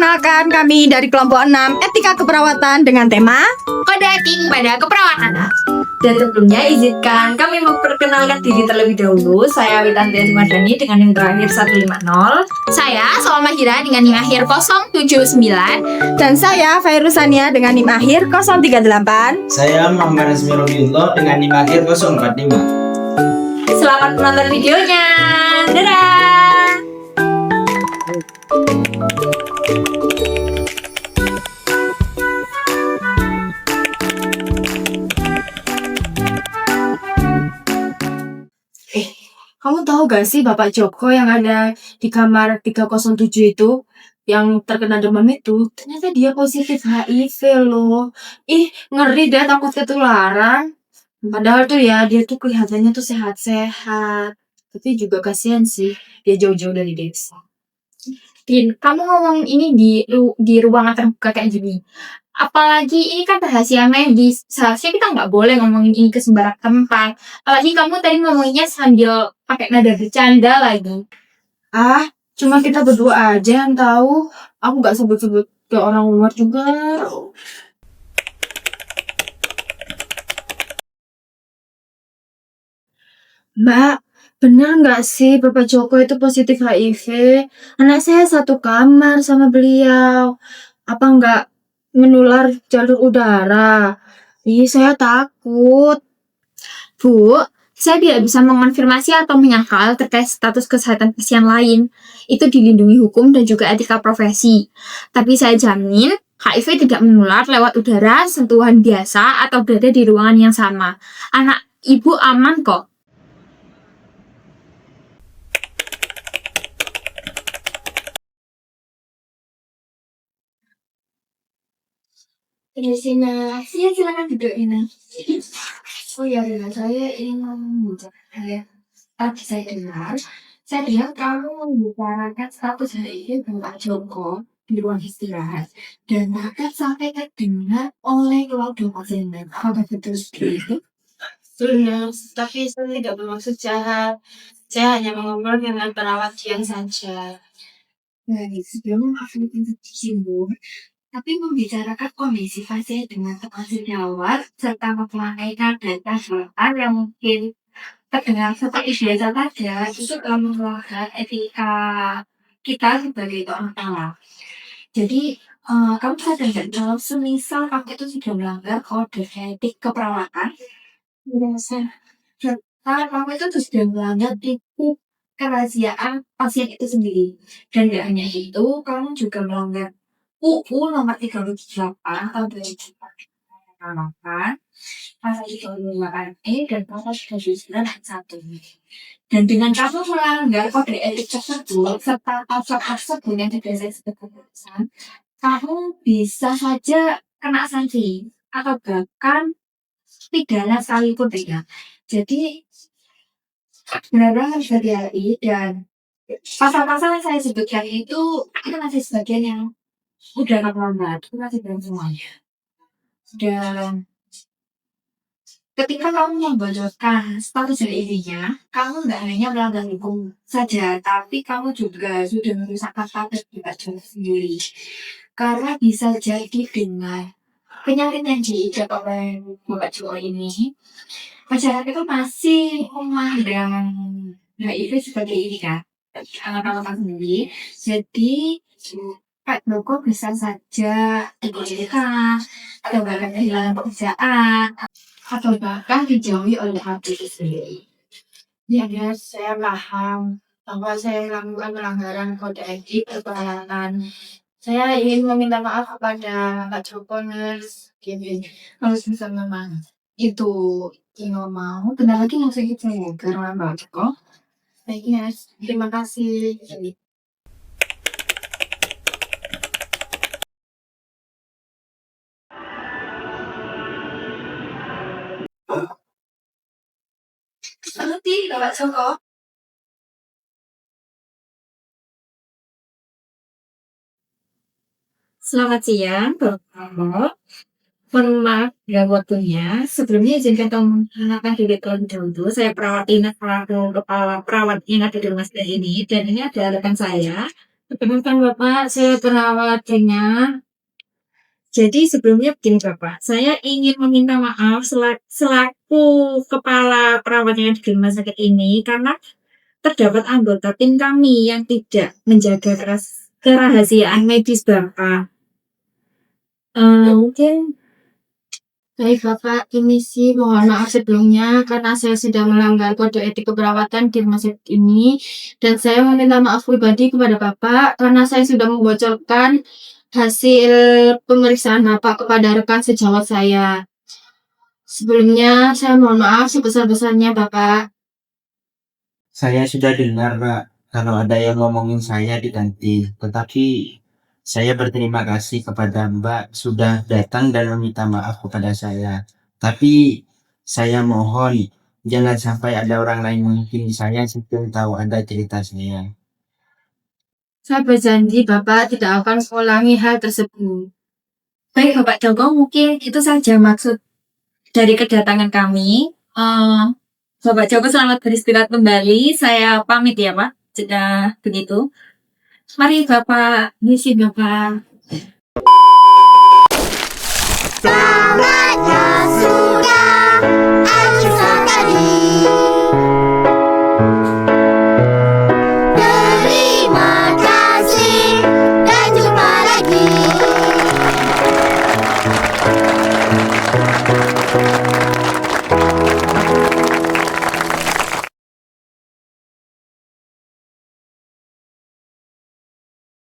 Perkenalkan kami dari kelompok 6 Etika Keperawatan dengan tema Kode etik pada keperawatan. Dan sebelumnya izinkan kami memperkenalkan diri terlebih dahulu. Saya Witanti Madani dengan NIM terakhir 150. Saya Salma Hira dengan NIM akhir 079. dan saya Fairusania dengan NIM akhir 038. Saya Muhammad Resmi Robiullah dengan NIM akhir 045. Selamat menonton videonya. Dadah. Kamu tahu gak sih Bapak Joko yang ada di kamar 307 itu yang terkena demam itu ternyata dia positif HIV loh. Ih, ngeri deh, takut ketularan. Padahal tuh ya dia tuh kelihatannya tuh sehat-sehat. Tapi juga kasihan sih, dia jauh-jauh dari desa. Din, kamu ngomong ini di ruangan terbuka kayak gini. Apalagi ini kan rahasia medis. Seharusnya kita nggak boleh ngomongin ini ke sembarang tempat. Apalagi kamu tadi ngomonginnya sambil pakai nada bercanda lagi. Ah, cuma kita berdua aja yang tahu. Aku gak sebut-sebut ke orang luar juga. Mbak, bener nggak sih Bapak Joko itu positif HIV? Anak saya satu kamar sama beliau. Apa nggak menular jalur udara? Ih, saya takut. Bu, saya tidak bisa mengonfirmasi atau menyangkal terkait status kesehatan pasien lain. Itu dilindungi hukum dan juga etika profesi. Tapi saya jamin HIV tidak menular lewat udara, sentuhan biasa, atau berada di ruangan yang sama. Anak ibu aman kok. Sina, silakan duduk Ina. Oh ya Rina, saya ingin membicarakan tadi saya dengar kamu membicarakan status HIV Bapak Joko di ruang istirahat dan bahkan sampai terdengar oleh keluarga pasien. Apakah betul seperti itu? Benar, tapi saya tidak bermaksud jahat. Saya hanya mengobrol dengan perawat yang saja. Baik, sebelum aku disinggung, tapi membicarakan kondisi pasien dengan teman sejawat serta memperhatikan data kesehatan yang mungkin terdengar seperti biasa saja, itu telah melanggar etika kita sebagai orang tua. Jadi, kamu sadar nggak kalau semisal kamu itu sudah melanggar kode etik keperawatan, serta kamu itu sudah melanggar titik kerahasiaan pasien itu sendiri. Dan tidak hanya itu, kamu juga melanggar UU nomor 38 tahun 2008, pasal 38E dan pasal 39 ayat 1. Dan dengan kamu melanggar kode etik tersebut serta pasal tersebut yang tidak saya sebutkan, kamu bisa saja kena sanksi atau bahkan pidana sekalipun tidak. Jadi benar-benar harus hati-hati dan pasal-pasal yang saya sebutkan itu masih sebagian yang udah kamu melanggar, itu masih belum semuanya. Dan ketika kamu membocorkan status HIV-nya, kamu nggak hanya melanggar hukum saja, tapi kamu juga sudah merusak status Bapak Joko sendiri. Karena bisa jadi dengan penyakit yang diidap oleh Bapak Joko ini, masyarakat itu masih memandang HIV sebagai ini kan, anak-anak sendiri. Jadi Pak Joko bisa saja diberikan atau bahkan kehilangan pekerjaan atau bahkan dijauhi oleh hati itu sendiri. Ya, saya paham bahwa saya melakukan pelanggaran kode etik keperawatan. Saya ingin meminta maaf kepada Pak Joko Nurse. Gini, kalau misalnya memang itu Ino mau, benar lagi langsung itu ke ruangan Pak Joko. Baik, Nurse. Terima kasih. Seperti Bapak Joko. Selamat siang, Bapak. Mohon maaf ya waktunya. Sebelumnya izinkan kamu mengenalkan diri terlebih dahulu. Saya perawat Ina selaku kepala perawat yang ada di rumah saya ini. Dan ini ada rekan saya. Bukan Bapak, saya perawatnya. Jadi sebelumnya begini Bapak, saya ingin meminta maaf selaku kepala perawatnya di rumah sakit ini karena terdapat anggota tim kami yang tidak menjaga kerahasiaan medis Bapak. Mungkin Baik Bapak, ini sih mohon maaf sebelumnya karena saya sudah melanggar kode etik keperawatan di rumah sakit ini dan saya meminta maaf pribadi kepada Bapak karena saya sudah membocorkan hasil pemeriksaan Bapak kepada rekan sejawat saya. Sebelumnya saya mohon maaf sebesar-besarnya Bapak. Saya sudah dengar, Pak, kalau ada yang ngomongin saya di kantin. Tetapi saya berterima kasih kepada Mbak sudah datang dan meminta maaf kepada saya. Tapi saya mohon jangan sampai ada orang lain menghakimi saya sebelum tahu ada cerita saya. Saya berjanji Bapak tidak akan mengulangi hal tersebut. baik Bapak Joko, mungkin itu saja maksud dari kedatangan kami. Bapak Joko selamat beristirahat kembali. Saya pamit ya Pak. Jika begitu. Mari Bapak, misi Bapak.